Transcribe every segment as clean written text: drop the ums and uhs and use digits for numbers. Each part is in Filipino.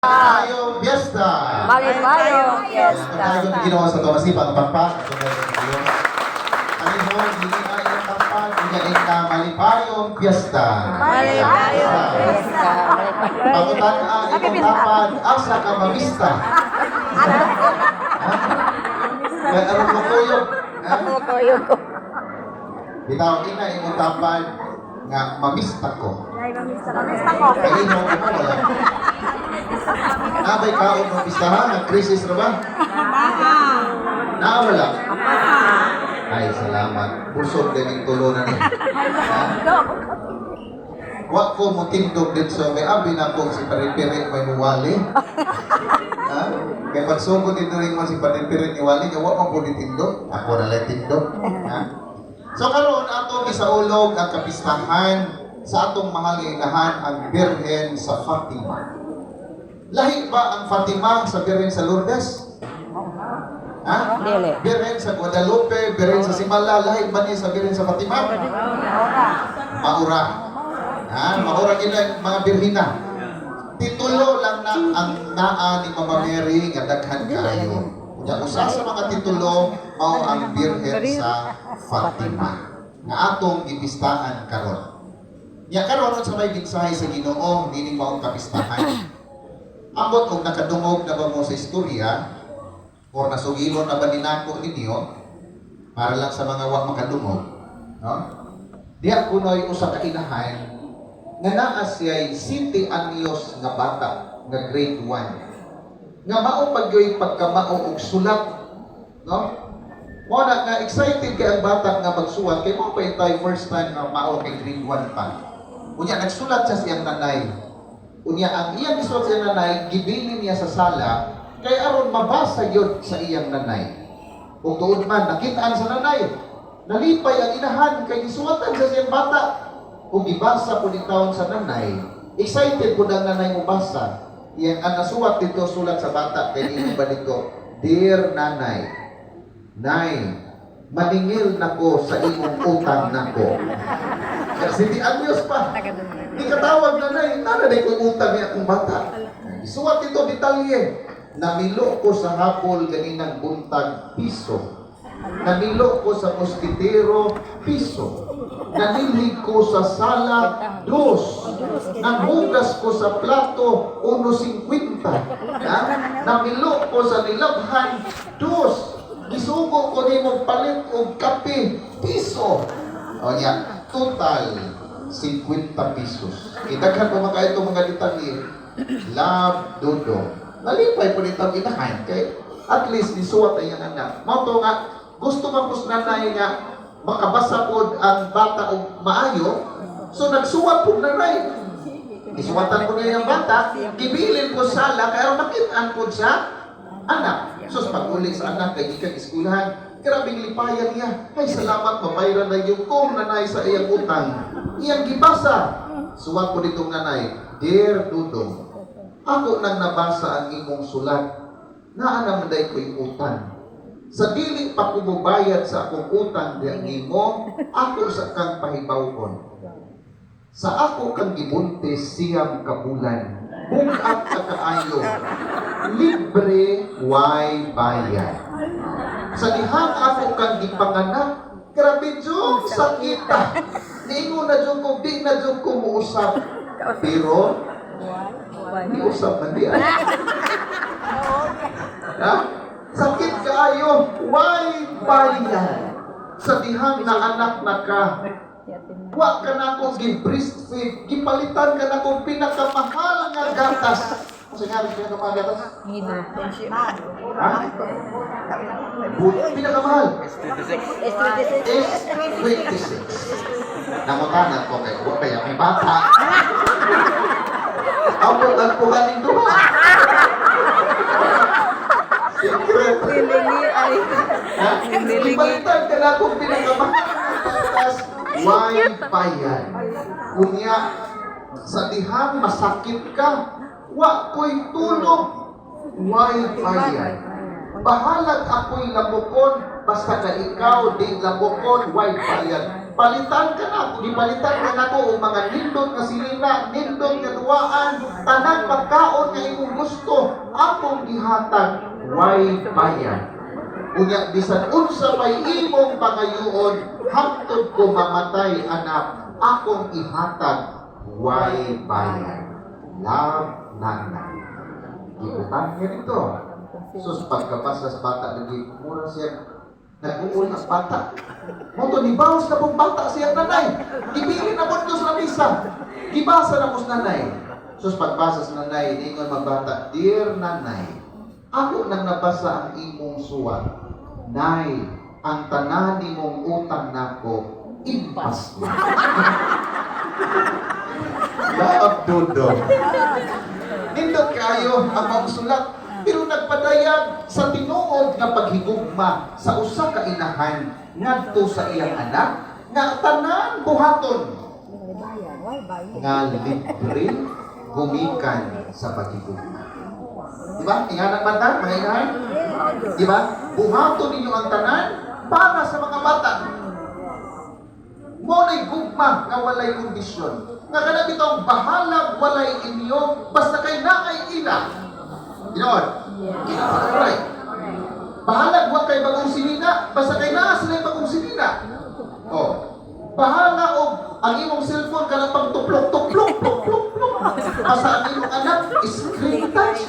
Maligayong Fiesta! Maligayong Fiesta! Maligayong ginawa sa Tomasi, pagpagpak. Kami mo, hindi na yung pagpag, hindi na maligayong Fiesta. Maligayong Fiesta! Pangutan ang itong dapat, asa ka mamista. May arong lukuyog. Lukuyog ko. Bitaw, ina yung dapat nga mamista ko. Mamista ko. Kaino ko po wala. Nabay kaon ng pistahan, nag-crisis na ba? Wala. Ay, salamat. Pusod din yung tulunan niya. Wak ko mo tindog din sa may abi na po si Paripirit may nuwali. Ha? Kaya pagsugod dito rin mo si Paripirit ni Wali, kaya wak mo po ditindog. Ako na lang tindog. Ha? So karon atong isaulog ang kapistahan sa atong mahal nga inahan ang Birhen sa Fatima. Lahi ba ang Fatima sa Birhen sa Lourdes? Ha? Dili. Birhen sa Guadalupe, Birhen sa Simala, lahi ba niya sa Birhen sa Fatima? Maura. Ha? Maura gina mga birhina. Titulo lang na ang naa ni Mama Mary nga daghan kayo. Kaya usa sa mga titulo mao ang Birhen sa Fatima. Nga atong ipistaan karon. Ya karon sa may mensahe sa Ginoo dili maong kapistahan. Ambot kung nakadungog na ba mo sa istorya or nasugilon na ba ninako ninyo para lang sa mga wa makadungog, no? Diya kunoy usa ka inahan nga naa siya'y 7 anyos nga bata nga grade 1 nga mao pagyoy pagkamao og sulat, no? Mo na nga excited kay ang bata nga magsuwat kay mo pa itay first time nga mao kay grade 1 pa. Unya nagsulat siya siyang nanay. Unya ang iyang gisulat sa nanay gibilin niya sa sala kay aron mabasa yun sa iyang nanay. Kung tuod man nakitaan sa nanay, nalipay ang inahan kay gisuwatan sa siyang bata. Kung gibasa po ni taon sa nanay, excited po ang nanay mo basa. Iyang ang nasuwat dito sulat sa bata kay ini ba dito, Dear Nanay, Nay, maningil nako sa imong utang nako. Kasi di anyos pa. Di katawag na nanay kong utang niya akong bata. Isuwat ito detalye. Namilo ko sa hapol ganinang buntag piso. Namilo ko sa moskitero piso. Nanilig ko sa sala 2. Nanghugas ko sa plato 1.50. Namilo ko sa nilabhan 2. Gisugo ko ni mo palit og kape piso. O niya, total 50 pesos. Idaghan pa mga ito mga detalye. Love, dodo. Nalipay po nitang inahan kay at least nisuwat ay ang anak. Mauto nga, gusto man po nanay nga makabasa po ang bata o maayo, so nagsuwat po nanay. Isuwatan po niya yung bata, gibilin po sala, kaya makitaan po sa anak. So pag-uli sa anak, kay ikang iskulahan, grabing lipayan niya. Ay salamat, mamayran na yung kong nanay sa iyang utang. Iyang gibasa. Suwat po nitong nanay, Dear Dudong, ako nang nabasa ang imong sulat, naanamanday ko'y utang. Sa dili pa kumubayad sa akong utang diyan nimo, ako sa kang pahibawon. Sa ako kang gibuntis siyam ka bulan, bukat ka kaayo, libre way bayad. Sa dihang ako kang gipanganak, grabe jud sakit. Niingon na jud ko, di na jud ko muusap. Pero di usap man di. Ha? Sakit kaayo, why bayad? Sa dihang na anak na ka, wa ka na akong gi-breastfeed, gipalitan ka na akong pinakamahal nga gatas. Kasi nga, pinakamahal gatas? Ha? Pinakamahal? S26. Namutanan ko kay ko kaya may bata. Abot ang pugaling duha. Nilingi ay. Ibalitan ka na kung pinakamahal why bayan. Kunya sa dihang masakit ka, wa ko'y tulog, why bayan. Bahalag ako'y labukon, basta ka ikaw, di labukon, why bayan. Palitan ka na, ipalitan ka na ko o mga nindot na silina, nindot na duwaan, tanang pagkaon nga imong gusto. akong gihatag way bayan. Unya bisan unsa may imong pangayoon hangtod ko mamatay anak, akong ihatag way bayan. Love nanay. Gibutan niya dito. Sus pagkabasa sa bata lagi mura siya nag-uul ang bata. Moto ni bawas na pong bata siya nanay. Ibigin na po ito sa misa. Gibasa na po sa nanay. Sus pagbasa sa nanay, ingon magbata, Dear nanay, ako nang nabasa ang imong suwat. Nay, ang tanan nimong utang nako, impas na. Laab dodo. Nindot kayo ang mga sulat, pero nagpadayag sa tinuod nga paghigugma sa usa ka inahan ngadto sa iyang anak nga tanan buhaton nga libre gumikan sa paghigugma. Di ba? Inganan man ta, mga inahan? Di ba? Buhaton ninyo ang tanan para sa mga bata. Mo'y gugma nga walay kondisyon. Nga kanang bitong bahalag walay inyo basta kay naay ila. Ginoon? Right. Bahalag wa kay bagong sinina basta kay naa sila bagong sinina. Oh. Bahala og ang imong cellphone kanang pang tuplok. Basta ang imong anak screen touch.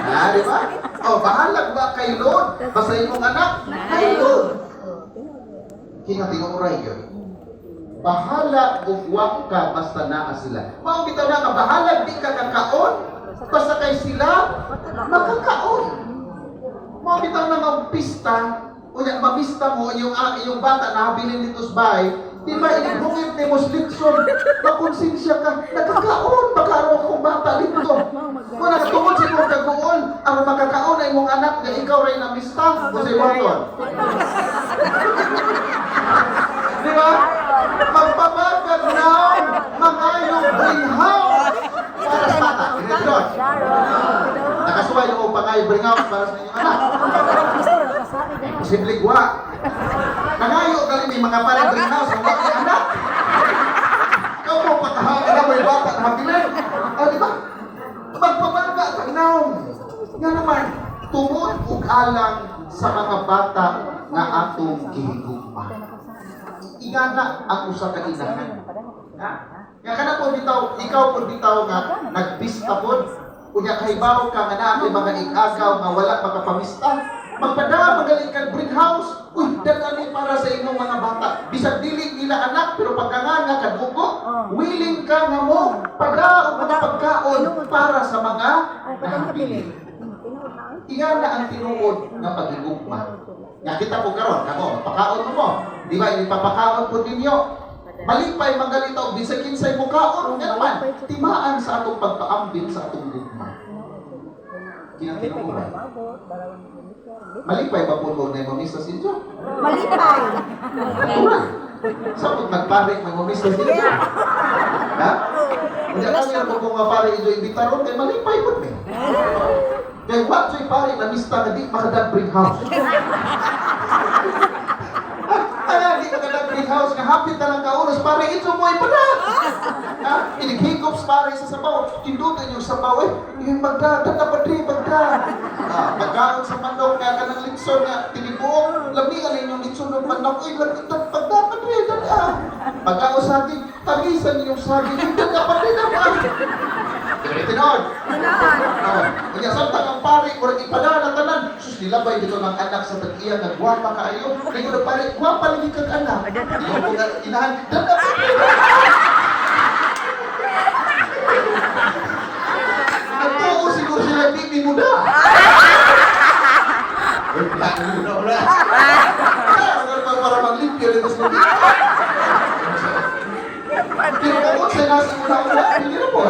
Ah, di ba? Oh, bahalag ba kay load basta imong anak kay load. Kina tinuray yun. Bahala ug wa ka basta naa sila. Mao bitaw na ka bahalag di ka kakaon basta kay sila makakaon. Mao bitaw na magpista unya mapista mo yung bata na habilin dito sa bahay. Di ba inibungit ni mo slikson makonsensya ka nakakaon magkaroon kong bata dito. Kung nakatungod sa imong kaguol ang makakaon na imong anak nga ikaw ray na mista o si Morton. Di ba? Magpapagad na mangayong greenhouse para sa bata. Ganyan. Nakasuway yung pangayong greenhouse para sa inyong anak. Posibleng wa. Nangayo galing may mga parang greenhouse ang wala yung anak. Ikaw mo patahain na may bata na habilin. O di ba? Magpapagad na nga naman, tungod ug alang sa mga bata na atong gihigugma. Ingana ang usa ka inahan. Nga kana po bitaw, ikaw po bitaw nga nagpista po. Unya kahibaw ka nga naa kay mga ig-agaw nga wala makapamista. Magpadala magaling kang greenhouse. Uy, dagani para sa imong mga bata. Bisag dili nila anak pero pagkanganga kadugo, willing ka nga mo padao mga pagkaon para sa mga nahabilin. Ingana ang tinuod nga paghigugma. Nga kita po karon, kamo, pakaon mo. Di ba, ipapakaon po ninyo. Malipay, manggalitaw, bisag kinsay mo kaon. Nga naman, timaan sa atong pagpaambin sa atong gugma. Kinatinuuran. Malipay ba po na yung mamisa sinjo? Malipay. Natural. Sa pag nagparik, may mamisa sinjo. Ha? Kaya kami ang kung maparik ito ibitaron, kaya malipay po na. Kaya what so'y pare na mista na di makadagring house. Di makadagring greenhouse nga hapit na lang kaunos pare ito mo ay pala. Ha? Inighikops pare sa sabaw. Tindutan yung sabaw yung magdatan na padri magda. Magkaon sa manok nga ka ng litson nga tinibuong lamigan ninyong litson ng manok pagda padri pagkaon sa atin tagisan ninyong saging hindi ka padri na ba? Tinon. Kaya samtang ang pare ko ipadala tanan sus nilabay dito ng anak sa tag-iya nga gwapa kaayo. Kaya ko pare gwapa lagi kag anak. Di ko nga inahan dada. Nagtuo siguro sila bibi muda. Wala. Para maglimpyo dito sa bibi. Tinukot sa nasa una-una. Hindi na po.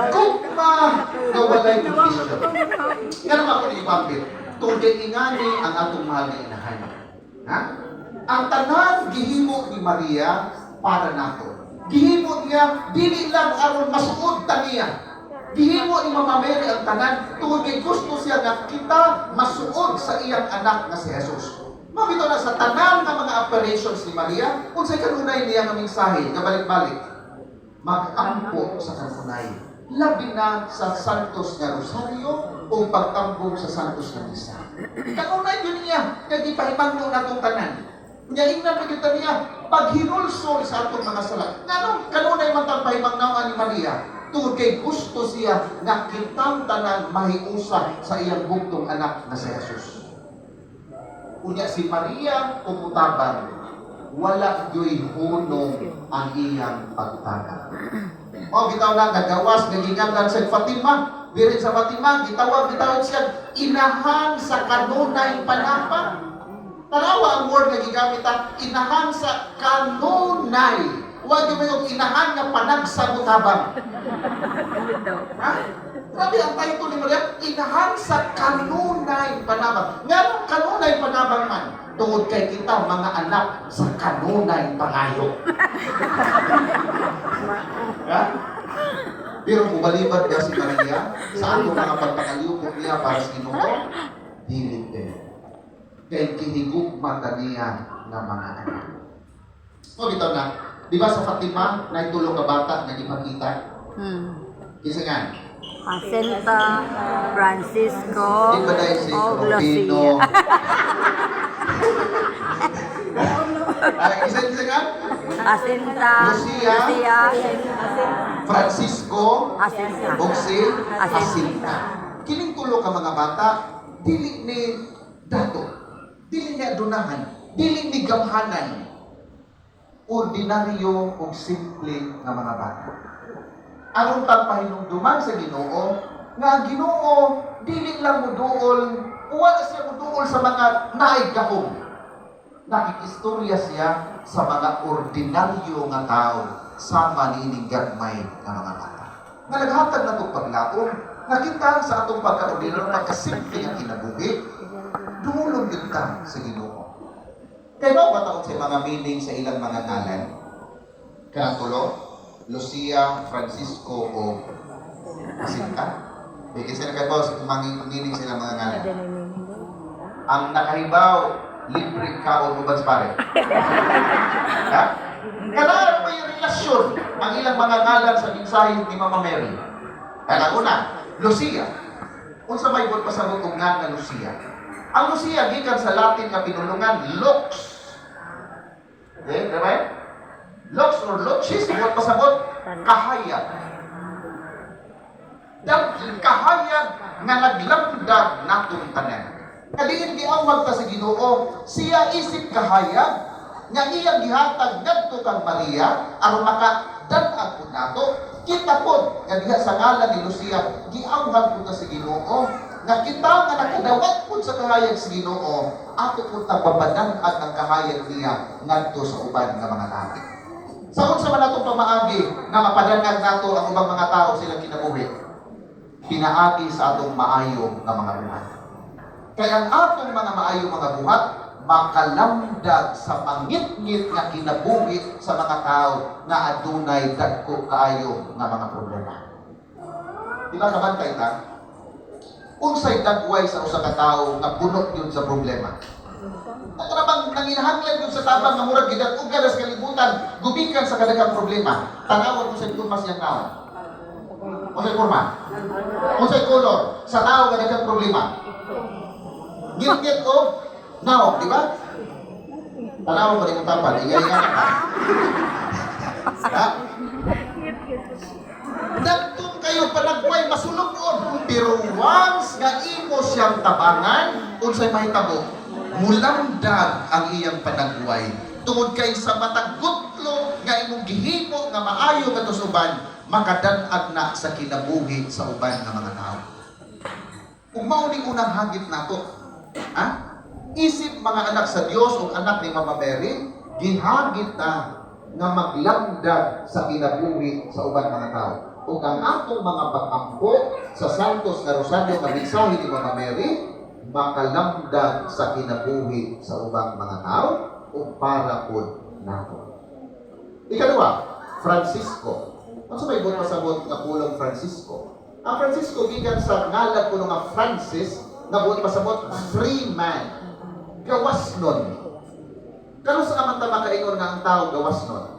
Kung nawalay kondisyon. Nga naman ako ni Ipapit. Tugay ingani ang atong mahal na inahan. Ha? Ang tanan gihimo ni Maria para nato. Gihimo niya, dili lang aron masuod ta niya. Gihimo ni Mama Mary ang tanan, tugay gusto siya nga kita masuod sa iyang anak nga si Jesus. Mabito na sa tanan nga mga operations ni Maria, unsay kanunay niya nga mensahe nga balik-balik. mag-ampo sa kanunay. Labi na sa Santos nga Rosario o pag-ambong sa Santos nga Misa. Kanunay yun niya, kaya ipahimangno na itong tanan. Ngayon na pagkita niya, paghinulsol sa atong mga sala. Nga kanunay man tang pahimangnawan ni Maria, tungod kay gusto siya nga kitang tanan mahiusa sa iyang bugtong anak na si Jesus. Unya si Maria umutabang, wala gyoy hunong ang iyang pagtabang. O bitaw na nagawas nagingatan sa Fatima, birin sa Fatima gitawag siya inahan sa kanunay panapa. Tanawa ang word nga gigamit inahan sa kanunay. Huwag yung may inahan nga panagsabutabang. Ha? Grabe ang title ni Maria, inahan sa kanunay panabang. Nga nung kanunay panabang man, tungod kay kita mga anak sa kanunay pangayo. Ha? Pero bubalibad niya si Maria sa atong mga pagpakaliupok niya para sa Ginoo, dili din. Kay kinigugma kaniya ng mga anak. O bitaw na, di ba sa Fatima, na itulong ka bata na ipakita? Kisa nga, Jacinta, Francisco, di ba dahil si o Rufino? Lucia. Isa nga? Jacinta, Lucia, Francisco, Jacinta. o si Jacinta. Kining tulo ka mga bata, dili ni dato, dili ni adunahan, dili ni gamhanan. Ordinaryo o simple nga mga bata. Aron tang pahinumduman sa Ginoo, nga ang Ginoo dili lang muduol, wala siya muduol sa mga naigahom. Nakikistorya siya sa mga ordinaryo nga tao sama niining gagmay nga mga bata. Nga naghatag na itong paglaom, nakita sa atong pagka-ordinaryo, pagkasimple nga kinabuhi, dumulong kita sa Ginoo. Kaya ba bataon sa mga meaning sa ilang mga ngalan? Kanang tulo, Lucia, Francisco, o Jacinta? Kasi na kayo sa mga meaning sa ilang mga ngalan. Ang nakahibaw, libre ka o lubans pare. Ha? Kailangan may relasyon ang ilang mga ngalan sa mensahe ni Mama Mary. Kaya una, Lucia. Kung sa may pasabot kong nga na Lucia. Ang Lucia, gikan sa Latin na pinulungan, lux. Okay, diba? Lux or luxis, buat pasabot, kahayag. Kahayag nga naglamdag natong tanan. Kaliin giawag ta sa Ginoo, siya isip kahayag nga iyang gihatag ngadto kang Maria aron makadan-ag pud nato. Kita pod nga diha sa ngalan ni Lucia giawag pud ta sa Ginoo nga kita nga nakadawat pud sa kahayag sa Ginoo, ato pud tababadan-ag ang kahayag niya ngadto sa uban nga mga tao. Sa unsa man natong pamaagi nga mapadan-ag nato ang ubang mga tao silang kinabuhi, pinaagi sa atong maayo nga mga buhat. Kaya ang atong mga maayo mga buhat, makalamdag sa pangit-ngit nga kinabuhi sa mga tao na adunay dagko kaayo nga mga problema. Di ba kabantay ta? Unsay dagway sa usa ka tawo nga bunot yun sa problema. Nakarabang nanginahanglan yun sa tabang nga murag gidat-ug sa kalibutan, gubikan sa kadagang problema. Tanawon mo sa kurma siyang tao. Unsay kurma? Unsay kolor sa tao nga dagang problema? Gilgit o naok, di ba? Tanawon mo rin yung tapal, iya-iya na ka. Ha? Dagtong kayo panagway masulog-on, pero once nga imo siyang tabangan, unsay mahitabo, mulamdag ang iyang panagway. Tungod kay sa matag gutlo nga imong gihimo nga maayo nga tusuban, makadan-ag na sa kinabuhi sa uban nga mga tao. Kung mao ni unang hagit nato, ha? Isip mga anak sa Dios o anak ni Mama Mary, gihagit na nga maglamdag sa kinabuhi sa uban mga tao. Ug ang atong mga pag-ampo sa Santos nga Rosario nga mensahe ni Mama Mary, makalamdag sa kinabuhi sa ubang mga tao ug para pud nato. Ikaduha, Francisco. Ano sa may buot pasabot nga pulong Francisco? Ang Francisco gikan sa ngalan kuno nga Francis nga buot pasabot free man. Gawas nun. Kano sa amang tama kaingon nga ang tao gawas nun?